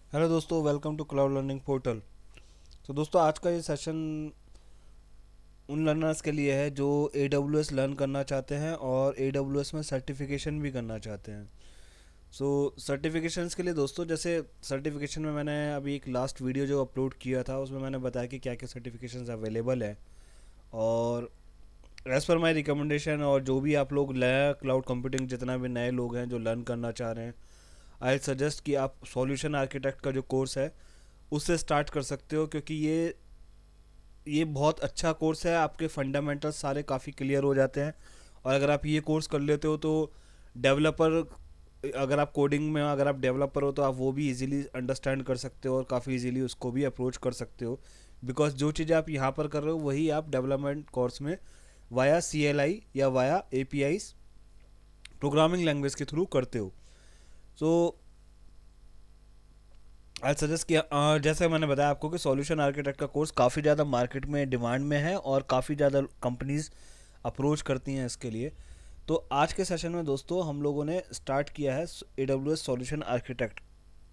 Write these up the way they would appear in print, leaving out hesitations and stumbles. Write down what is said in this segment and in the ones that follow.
Hello दोस्तों, welcome to cloud learning portal. तो दोस्तों, आज का ये सेशन उन लर्नर्स के लिए है जो AWS लर्न करना चाहते हैं और AWS में सर्टिफिकेशन भी करना चाहते हैं। सो सर्टिफिकेशंस के लिए दोस्तों, जैसे सर्टिफिकेशन में मैंने अभी एक लास्ट वीडियो जो अपलोड किया था उसमें मैंने बताया कि क्या क्या सर्टिफिकेशंस अवेलेबल है। और एज़ पर माई रिकमेंडेशन, और जो भी आप लोग नया क्लाउड कंप्यूटिंग, जितना भी नए लोग हैं जो लर्न करना चाह रहे हैं, आई सजेस्ट कि आप सॉल्यूशन आर्किटेक्ट का जो कोर्स है उससे स्टार्ट कर सकते हो, क्योंकि ये बहुत अच्छा कोर्स है। आपके फंडामेंटल्स सारे काफ़ी क्लियर हो जाते हैं। और अगर आप ये कोर्स कर लेते हो तो डेवलपर, अगर आप कोडिंग में, अगर आप डेवलपर हो तो आप वो भी इजीली अंडरस्टैंड कर सकते हो और काफ़ी इजीली उसको भी अप्रोच कर सकते हो। बिकॉज जो चीज़ें आप यहाँ पर कर रहे हो वही आप डेवलपमेंट कोर्स में वाया CLI या वाया APIs प्रोग्रामिंग लैंग्वेज के थ्रू करते हो। सो आई सजेस्ट कि जैसे मैंने बताया आपको कि सॉल्यूशन आर्किटेक्ट का कोर्स काफ़ी ज़्यादा मार्केट में डिमांड में है और काफ़ी ज़्यादा कंपनीज अप्रोच करती हैं इसके लिए। तो आज के सेशन में दोस्तों हम लोगों ने स्टार्ट किया है AWS सॉल्यूशन आर्किटेक्ट।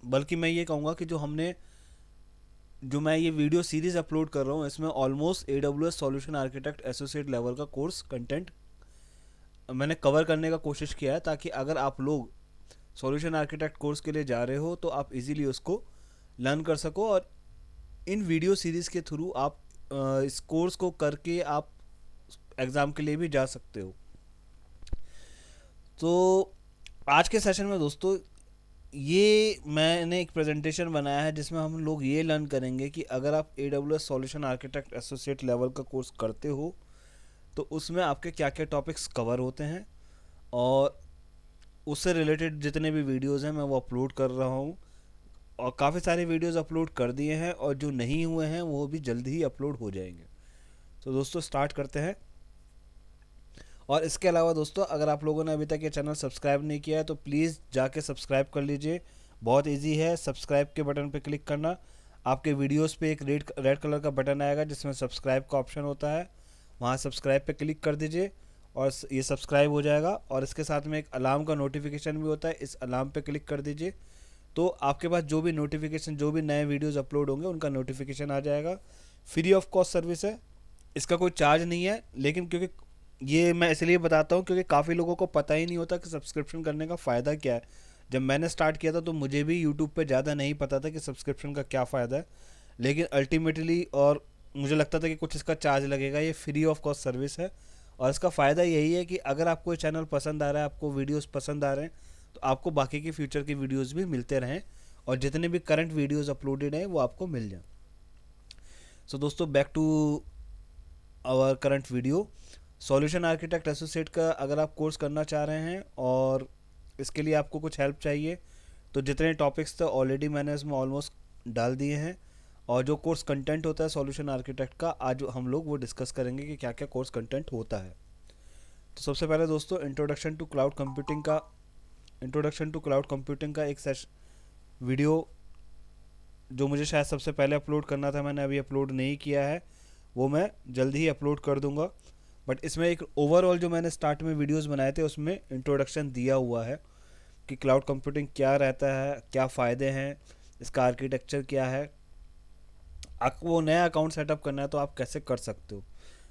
बल्कि मैं ये कहूँगा कि जो मैं ये वीडियो सीरीज अपलोड कर रहा हूँ इसमें almost AWS solution architect associate level का कोर्स कंटेंट मैंने कवर करने का कोशिश किया है, ताकि अगर आप लोग सॉल्यूशन आर्किटेक्ट कोर्स के लिए जा रहे हो तो आप इजीली उसको लर्न कर सको। और इन वीडियो सीरीज़ के थ्रू आप इस कोर्स को करके आप एग्ज़ाम के लिए भी जा सकते हो। तो आज के सेशन में दोस्तों, ये मैंने एक प्रेजेंटेशन बनाया है जिसमें हम लोग ये लर्न करेंगे कि अगर आप AWS solution architect associate level का कोर्स करते हो तो उसमें आपके क्या क्या टॉपिक्स कवर होते हैं, और उससे रिलेटेड जितने भी वीडियोज़ हैं मैं वो अपलोड कर रहा हूँ। और काफ़ी सारे वीडियोज़ अपलोड कर दिए हैं और जो नहीं हुए हैं वो भी जल्दी ही अपलोड हो जाएंगे। तो दोस्तों स्टार्ट करते हैं। और इसके अलावा दोस्तों, अगर आप लोगों ने अभी तक ये चैनल सब्सक्राइब नहीं किया है तो प्लीज़ जाके सब्सक्राइब कर लीजिए। बहुत इजी है, सब्सक्राइब के बटन पे क्लिक करना। आपके वीडियोस पे एक रेड रेड कलर का बटन आएगा जिसमें सब्सक्राइब का ऑप्शन होता है, वहाँ सब्सक्राइब पे क्लिक कर दीजिए और ये सब्सक्राइब हो जाएगा। और इसके साथ में एक अलार्म का नोटिफिकेशन भी होता है, इस अलार्म पे क्लिक कर दीजिए। तो आपके पास जो भी नोटिफिकेशन, जो भी नए वीडियोस अपलोड होंगे उनका नोटिफिकेशन आ जाएगा। फ्री ऑफ कॉस्ट सर्विस है, इसका कोई चार्ज नहीं है। लेकिन क्योंकि ये मैं इसलिए बताता हूँ क्योंकि काफ़ी लोगों को पता ही नहीं होता कि सब्सक्रिप्शन करने का फ़ायदा क्या है। जब मैंने स्टार्ट किया था तो मुझे भी यूट्यूब पे ज़्यादा नहीं पता था कि सब्सक्रिप्शन का क्या फ़ायदा है। लेकिन अल्टीमेटली, और मुझे लगता था कि कुछ इसका चार्ज लगेगा, ये फ्री ऑफ कॉस्ट सर्विस है। और इसका फ़ायदा यही है कि अगर आपको ये चैनल पसंद आ रहा है, आपको वीडियोस पसंद आ रहे हैं, तो आपको बाकी के फ्यूचर की वीडियोस भी मिलते रहें और जितने भी करंट वीडियोस अपलोडेड हैं वो आपको मिल जाएं। सो दोस्तों, back to our current video. Solution architect associate का अगर आप कोर्स करना चाह रहे हैं और इसके लिए आपको कुछ हेल्प चाहिए, तो जितने टॉपिक्स थे ऑलरेडी मैंने इसमें ऑलमोस्ट डाल दिए हैं। और जो कोर्स कंटेंट होता है सॉल्यूशन आर्किटेक्ट का, आज हम लोग वो डिस्कस करेंगे कि क्या क्या कोर्स कंटेंट होता है। तो सबसे पहले दोस्तों, इंट्रोडक्शन टू क्लाउड कंप्यूटिंग का एक सेश वीडियो जो मुझे शायद सबसे पहले अपलोड करना था, मैंने अभी अपलोड नहीं किया है, वो मैं जल्दी ही अपलोड कर दूंगा। बट इसमें एक ओवरऑल जो मैंने स्टार्ट में वीडियोस बनाए थे उसमें इंट्रोडक्शन दिया हुआ है कि क्लाउड कंप्यूटिंग क्या रहता है, क्या फ़ायदे हैं, इसका आर्किटेक्चर क्या है। आपको नया अकाउंट सेटअप करना है तो आप कैसे कर सकते हो।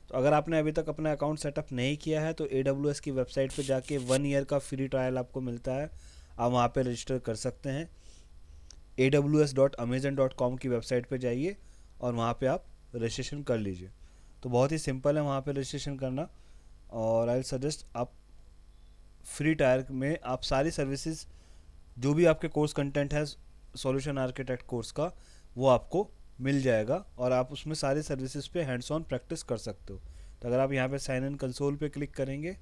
तो अगर आपने अभी तक अपना अकाउंट सेटअप नहीं किया है तो AWS की वेबसाइट पे जाके 1 ईयर का फ्री ट्रायल आपको मिलता है, आप वहाँ पे रजिस्टर कर सकते हैं। aws.amazon.com की वेबसाइट पे जाइए और वहाँ पे आप रजिस्ट्रेशन कर लीजिए। तो बहुत ही सिंपल है वहाँ पे रजिस्ट्रेशन करना। और आई सजेस्ट आप फ्री टायर में आप सारी सर्विसेज, जो भी आपके कोर्स कंटेंट है सॉल्यूशन आर्किटेक्ट कोर्स का, वो आपको मिल जाएगा और आप उसमें सारी सर्विसेज पे हैंड्स ऑन प्रैक्टिस कर सकते हो। तो अगर आप यहाँ पे साइन इन कंसोल पे क्लिक करेंगे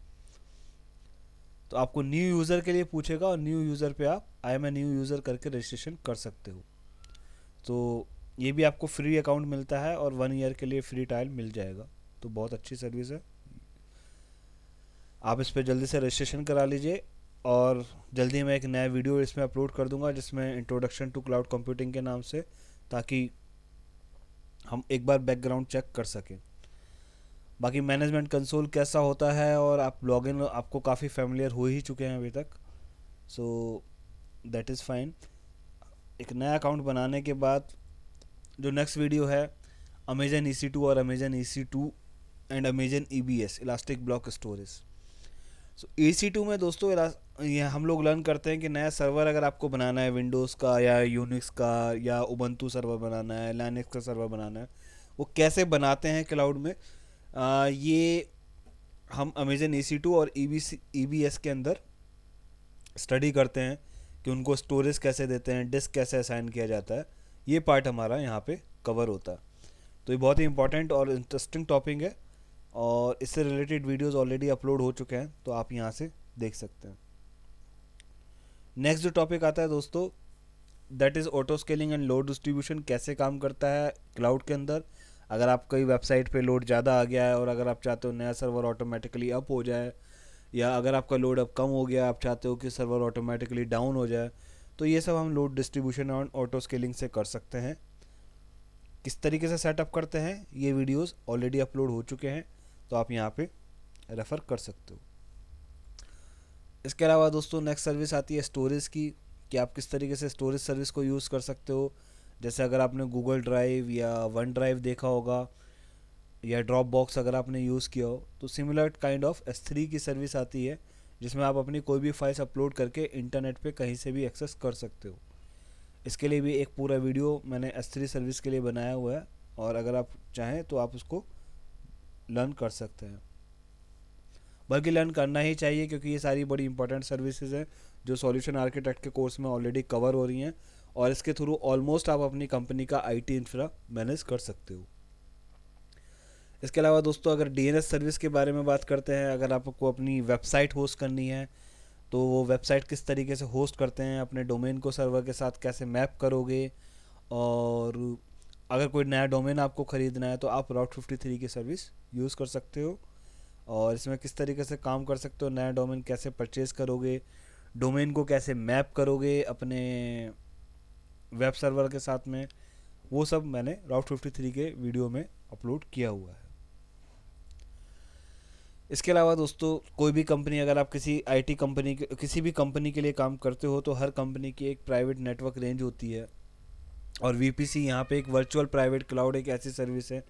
तो आपको न्यू यूज़र के लिए पूछेगा और न्यू यूज़र पे आप I am a new user करके रजिस्ट्रेशन कर सकते हो। तो ये भी आपको फ्री अकाउंट मिलता है और 1 ईयर के लिए फ्री ट्रायल मिल जाएगा। तो बहुत अच्छी सर्विस है, आप इस पर जल्दी से रजिस्ट्रेशन करा लीजिए। और जल्दी मैं एक नया वीडियो इसमें अपलोड कर दूंगा जिसमें इंट्रोडक्शन टू क्लाउड कंप्यूटिंग के नाम से, ताकि हम एक बार बैकग्राउंड चेक कर सकें। बाकी मैनेजमेंट कंसोल कैसा होता है और आप लॉगिन आपको काफ़ी फेमिलियर हो ही चुके हैं अभी तक, सो दैट इज़ फाइन। एक नया अकाउंट बनाने के बाद जो नेक्स्ट वीडियो है अमेजन EC2 और Amazon EC2 and Amazon EBS elastic block storage. So EC2 में दोस्तों ये हम लोग लर्न करते हैं कि नया सर्वर अगर आपको बनाना है विंडोज़ का या यूनिक्स का या उबंटू सर्वर बनाना है, लाइनक्स का सर्वर बनाना है, वो कैसे बनाते हैं क्लाउड में। ये हम अमेजन EC2 और EBS के अंदर स्टडी करते हैं कि उनको स्टोरेज कैसे देते हैं, डिस्क कैसे असाइन किया जाता है। ये पार्ट हमारा यहाँ पे कवर होता है। तो ये बहुत ही इंपॉर्टेंट और इंटरेस्टिंग टॉपिक है और इससे रिलेटेड वीडियोस ऑलरेडी अपलोड हो चुके हैं, तो आप यहाँ से देख सकते हैं। नेक्स्ट जो टॉपिक आता है दोस्तों, that is auto scaling and load distribution. कैसे काम करता है क्लाउड के अंदर। अगर आपकी वेबसाइट पे लोड ज़्यादा आ गया है और अगर आप चाहते हो नया सर्वर ऑटोमेटिकली अप हो जाए, या अगर आपका लोड अब कम हो गया, आप चाहते हो कि सर्वर ऑटोमेटिकली डाउन हो जाए, तो ये सब हम लोड डिस्ट्रीब्यूशन और ऑटो स्केलिंग से कर सकते हैं। किस तरीके से सेटअप करते हैं ये वीडियोस ऑलरेडी अपलोड हो चुके हैं, तो आप यहाँ पे रेफ़र कर सकते हो। इसके अलावा दोस्तों नेक्स्ट सर्विस आती है स्टोरेज की, कि आप किस तरीके से स्टोरेज सर्विस को यूज़ कर सकते हो। जैसे अगर आपने गूगल ड्राइव या वन ड्राइव देखा होगा या ड्रॉप बॉक्स अगर आपने यूज़ किया हो, तो सिमिलर काइंड ऑफ S3 की सर्विस आती है जिसमें आप अपनी कोई भी फाइल्स अपलोड करके इंटरनेट पे कहीं से भी एक्सेस कर सकते हो। इसके लिए भी एक पूरा वीडियो मैंने S3 सर्विस के लिए बनाया हुआ है और अगर आप चाहें तो आप उसको लर्न कर सकते हैं, बल्कि लर्न करना ही चाहिए क्योंकि ये सारी बड़ी इंपॉर्टेंट सर्विसेज हैं जो सॉल्यूशन आर्किटेक्ट के कोर्स में ऑलरेडी कवर हो रही हैं और इसके थ्रू ऑलमोस्ट आप अपनी कंपनी का IT इंफ्रा मैनेज कर सकते हो। इसके अलावा दोस्तों अगर DNS सर्विस के बारे में बात करते हैं, अगर आपको अपनी वेबसाइट होस्ट करनी है तो वो वेबसाइट किस तरीके से होस्ट करते हैं, अपने डोमेन को सर्वर के साथ कैसे मैप करोगे, और अगर कोई नया डोमेन आपको ख़रीदना है तो आप Route 53 की सर्विस यूज़ कर सकते हो और इसमें किस तरीके से काम कर सकते हो, नया डोमेन कैसे परचेज़ करोगे, डोमेन को कैसे मैप करोगे अपने वेब सर्वर के साथ में, वो सब मैंने Route 53 के वीडियो में अपलोड किया हुआ है। इसके अलावा दोस्तों कोई भी कंपनी, अगर आप किसी IT कंपनी किसी भी कंपनी के लिए काम करते हो तो हर कंपनी की एक प्राइवेट नेटवर्क रेंज होती है और VPC यहाँ पे एक वर्चुअल प्राइवेट क्लाउड एक ऐसी सर्विस है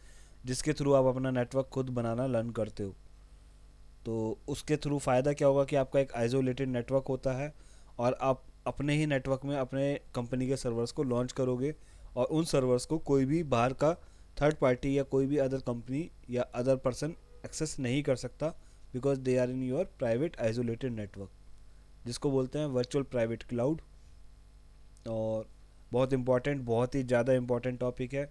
जिसके थ्रू आप अपना नेटवर्क खुद बनाना लर्न करते हो। तो उसके थ्रू फ़ायदा क्या होगा कि आपका एक आइसोलेटेड नेटवर्क होता है और आप अपने ही नेटवर्क में अपने कंपनी के सर्वर्स को लॉन्च करोगे और उन सर्वर्स को कोई भी बाहर का थर्ड पार्टी या कोई भी अदर कंपनी या अदर पर्सन एक्सेस नहीं कर सकता, because they are in your private isolated network, जिसको बोलते हैं वर्चुअल प्राइवेट क्लाउड। और बहुत ही ज़्यादा इम्पॉर्टेंट टॉपिक है।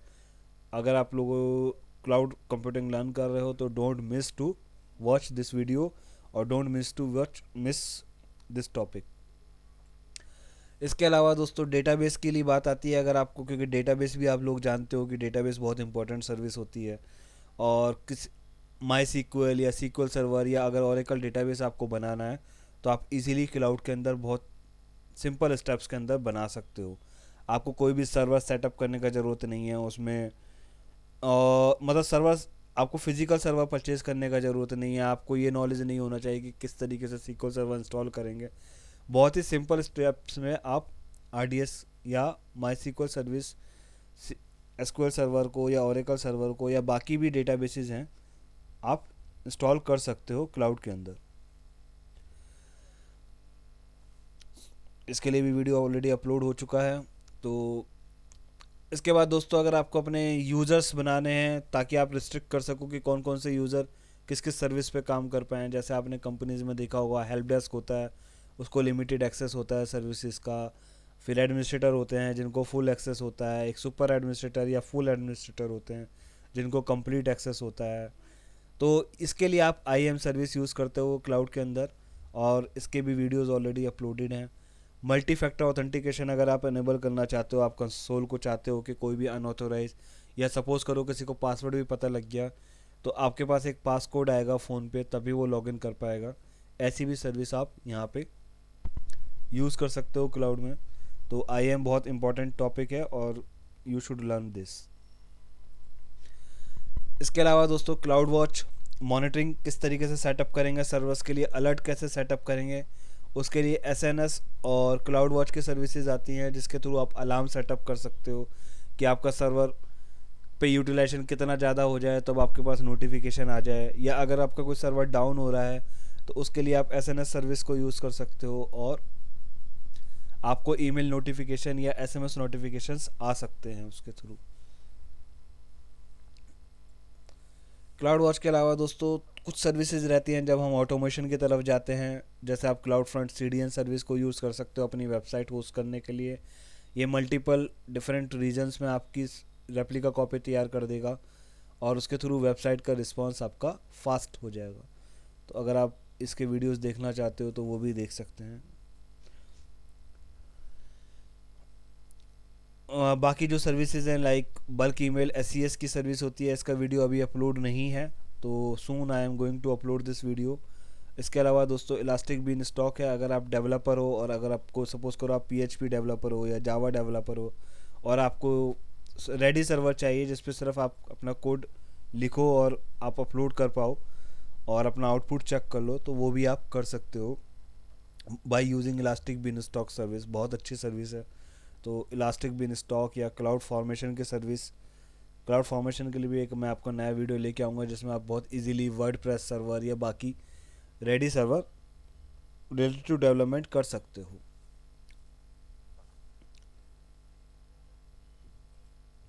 अगर आप लोगों क्लाउड कंप्यूटिंग लर्न कर रहे हो तो don't miss to watch this video और डोंट मिस दिस टॉपिक। इसके अलावा दोस्तों डेटाबेस के लिए बात आती है, अगर आपको, क्योंकि डेटाबेस भी आप लोग जानते हो कि डेटाबेस बहुत इंपॉर्टेंट सर्विस होती है और किस MySQL या SQL सर्वर या अगर Oracle डेटाबेस आपको बनाना है तो आप इजीली क्लाउड के अंदर बहुत सिंपल स्टेप्स के अंदर बना सकते हो। आपको कोई भी सर्वर सेटअप करने का ज़रूरत नहीं है उसमें, मतलब सर्वर आपको फिजिकल सर्वर परचेज करने का ज़रूरत नहीं है। आपको ये नॉलेज नहीं होना चाहिए कि किस तरीके से SQL सर्वर इंस्टॉल करेंगे। बहुत ही सिंपल स्टेप्स में आप RDS या MySQL सर्विस, SQL सर्वर को या Oracle सर्वर को या बाकी भी डेटाबेसेस हैं आप इंस्टॉल कर सकते हो क्लाउड के अंदर। इसके लिए भी वीडियो ऑलरेडी अपलोड हो चुका है। तो इसके बाद दोस्तों अगर आपको अपने यूज़र्स बनाने हैं ताकि आप रिस्ट्रिक्ट कर सको कि कौन कौन से यूज़र किस किस सर्विस पे काम कर पाएँ, जैसे आपने कंपनीज में देखा होगा हेल्प डेस्क होता है, उसको लिमिटेड एक्सेस होता है सर्विसेज का। फिर एडमिनिस्ट्रेटर होते हैं जिनको फुल एक्सेस होता है, एक सुपर एडमिनिस्ट्रेटर या फुल एडमिनिस्ट्रेटर होते हैं जिनको कंप्लीट एक्सेस होता है। तो इसके लिए आप IAM सर्विस यूज़ करते हो क्लाउड के अंदर और इसके भी वीडियोस ऑलरेडी अपलोडेड हैं। मल्टी फैक्टर ऑथेंटिकेशन अगर आप इनेबल करना चाहते हो, आप कंसोल को चाहते हो कि कोई भी अनऑथोराइज, या सपोज़ करो किसी को पासवर्ड भी पता लग गया तो आपके पास एक पासकोड आएगा फ़ोन पे, तभी वो लॉगिन कर पाएगा। ऐसी भी सर्विस आप यहाँ पे यूज़ कर सकते हो क्लाउड में। तो IAM बहुत इंपॉर्टेंट टॉपिक है और यू शुड लर्न दिस। इसके अलावा दोस्तों क्लाउड वॉच मॉनिटरिंग किस तरीके से सेटअप करेंगे सर्वर्स के लिए, अलर्ट कैसे सेटअप करेंगे, उसके लिए एसएनएस और क्लाउड वॉच की सर्विसेज आती हैं, जिसके थ्रू आप अलार्म सेटअप कर सकते हो कि आपका सर्वर पे यूटिलाइजेशन कितना ज़्यादा हो जाए तब आपके पास नोटिफिकेशन आ जाए, या अगर आपका कोई सर्वर डाउन हो रहा है तो उसके लिए आप एसएनएस सर्विस को यूज़ कर सकते हो और आपको ईमेल नोटिफिकेशन या एसएमएस नोटिफिकेशंस आ सकते हैं उसके थ्रू। क्लाउड वॉच के अलावा दोस्तों कुछ सर्विसेज रहती हैं जब हम ऑटोमेशन की तरफ जाते हैं, जैसे आप क्लाउड फ्रंट सीडीएन सर्विस को यूज़ कर सकते हो अपनी वेबसाइट होस्ट करने के लिए। ये मल्टीपल डिफरेंट रीजन्स में आपकी रेप्लिका कॉपी तैयार कर देगा और उसके थ्रू वेबसाइट का रिस्पांस आपका फास्ट हो जाएगा। तो अगर आप इसके वीडियोस देखना चाहते हो तो वो भी देख सकते हैं। बाकी जो सर्विसेज हैं लाइक बल्क ईमेल एससीएस की सर्विस होती है, इसका वीडियो अभी अपलोड नहीं है, तो soon I am going to upload this video. इसके अलावा दोस्तों इलास्टिक बीन स्टॉक है, अगर आप डेवलपर हो और अगर आपको सपोज करो आप पीएचपी डेवलपर हो या जावा डेवलपर हो और आपको रेडी सर्वर चाहिए जिस पे सिर्फ आप अपना कोड लिखो और आप अपलोड कर पाओ और अपना आउटपुट चेक कर लो, तो वो भी आप कर सकते हो by using elastic beanstalk service. बहुत अच्छी सर्विस है। तो इलास्टिक बीन स्टॉक या क्लाउड फॉर्मेशन की सर्विस, क्लाउड फॉर्मेशन के लिए भी एक मैं आपको नया वीडियो लेके आऊँगा जिसमें आप बहुत इजीली वर्डप्रेस सर्वर या बाकी ready server related to development कर सकते हो।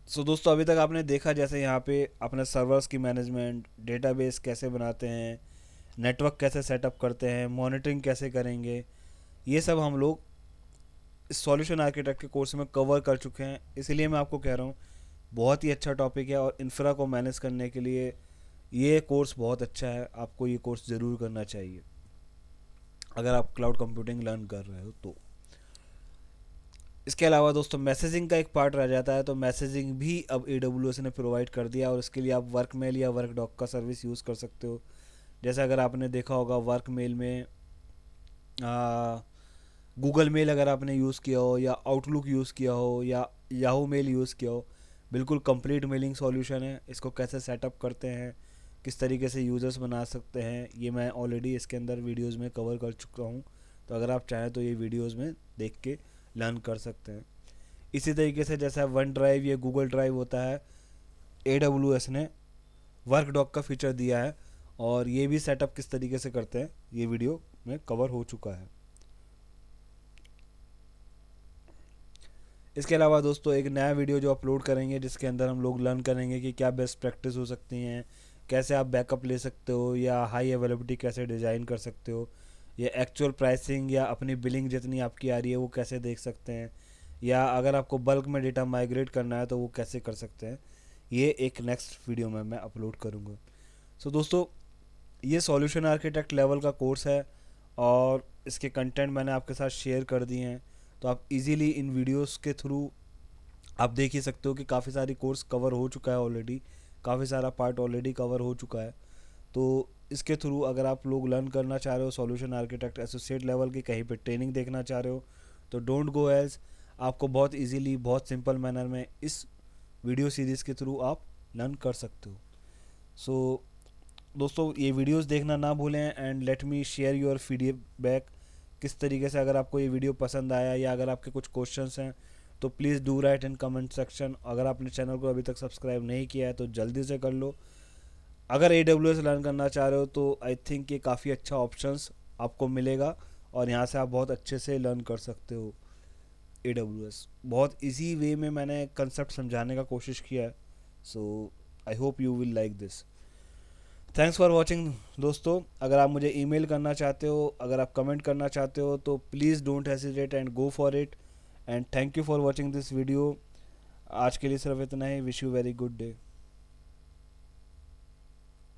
सो दोस्तों अभी तक आपने देखा जैसे यहाँ पे अपने सर्वर्स की मैनेजमेंट, डेटाबेस कैसे बनाते हैं, नेटवर्क कैसे सेटअप करते हैं, मॉनिटरिंग कैसे करेंगे, ये सब हम लोग इस सॉल्यूशन आर्किटेक्ट के कोर्स में कवर कर चुके हैं। इसीलिए मैं आपको कह रहा हूँ बहुत ही अच्छा टॉपिक है और इंफ्रा को मैनेज करने के लिए ये कोर्स बहुत अच्छा है। आपको ये कोर्स ज़रूर करना चाहिए अगर आप क्लाउड कंप्यूटिंग लर्न कर रहे हो तो। इसके अलावा दोस्तों मैसेजिंग का एक पार्ट रह जाता है, तो मैसेजिंग भी अब AWS ने प्रोवाइड कर दिया और इसके लिए आप वर्क मेल या वर्क डॉक का सर्विस यूज़ कर सकते हो। जैसे अगर आपने देखा होगा वर्क मेल में गूगल मेल अगर आपने यूज़ किया हो या आउटलुक यूज़ किया हो या याहू मेल यूज़ किया हो, बिल्कुल कंप्लीट मेलिंग सॉल्यूशन है। इसको कैसे सेटअप करते हैं, किस तरीके से यूज़र्स बना सकते हैं, ये मैं ऑलरेडी इसके अंदर वीडियोस में कवर कर चुका हूँ। तो अगर आप चाहें तो ये वीडियोस में देख के लर्न कर सकते हैं। इसी तरीके से जैसा वन ड्राइव या गूगल ड्राइव होता है, AWS ने वर्क डॉक का फीचर दिया है और ये भी सेटअप किस तरीके से करते हैं ये वीडियो में कवर हो चुका है। इसके अलावा दोस्तों एक नया वीडियो जो अपलोड करेंगे जिसके अंदर हम लोग लर्न करेंगे कि क्या बेस्ट प्रैक्टिस हो सकती हैं, कैसे आप बैकअप ले सकते हो या हाई अवेलेबिलिटी कैसे डिज़ाइन कर सकते हो, या एक्चुअल प्राइसिंग या अपनी बिलिंग जितनी आपकी आ रही है वो कैसे देख सकते हैं, या अगर आपको बल्क में डेटा माइग्रेट करना है तो वो कैसे कर सकते हैं। ये एक नेक्स्ट वीडियो में मैं अपलोड करूँगा। सो दोस्तों ये सॉल्यूशन आर्किटेक्ट लेवल का कोर्स है और इसके कंटेंट मैंने आपके साथ शेयर कर दिए हैं, तो आप इजीली इन वीडियोस के थ्रू आप देख ही सकते हो कि काफ़ी सारी कोर्स कवर हो चुका है ऑलरेडी, काफ़ी सारा पार्ट ऑलरेडी कवर हो चुका है। तो इसके थ्रू अगर आप लोग लर्न करना चाह रहे हो सॉल्यूशन आर्किटेक्ट एसोसिएट लेवल की, कहीं पे ट्रेनिंग देखना चाह रहे हो तो डोंट गो एज, आपको बहुत इजीली बहुत सिंपल मैनर में इस वीडियो सीरीज़ के थ्रू आप लर्न कर सकते हो। सो दोस्तों ये वीडियोस देखना ना भूलें and let me share your feedback किस तरीके से, अगर आपको ये वीडियो पसंद आया या अगर आपके कुछ क्वेश्चंस हैं तो please do right in comment section. अगर आपने चैनल को अभी तक सब्सक्राइब नहीं किया है तो जल्दी से कर लो। अगर AWS लर्न करना चाह रहे हो तो आई थिंक ये काफ़ी अच्छा ऑप्शंस आपको मिलेगा और यहाँ से आप बहुत अच्छे से लर्न कर सकते हो AWS। बहुत इजी वे में मैंने कंसेप्ट समझाने का कोशिश किया है। So I hope you will like this. Thanks for watching दोस्तों। अगर आप मुझे ईमेल करना चाहते हो, अगर आप कमेंट करना चाहते हो तो please don't hesitate and go for it. And thank you for watching this video. आज के लिए सिर्फ इतना ही। Wish you very good day.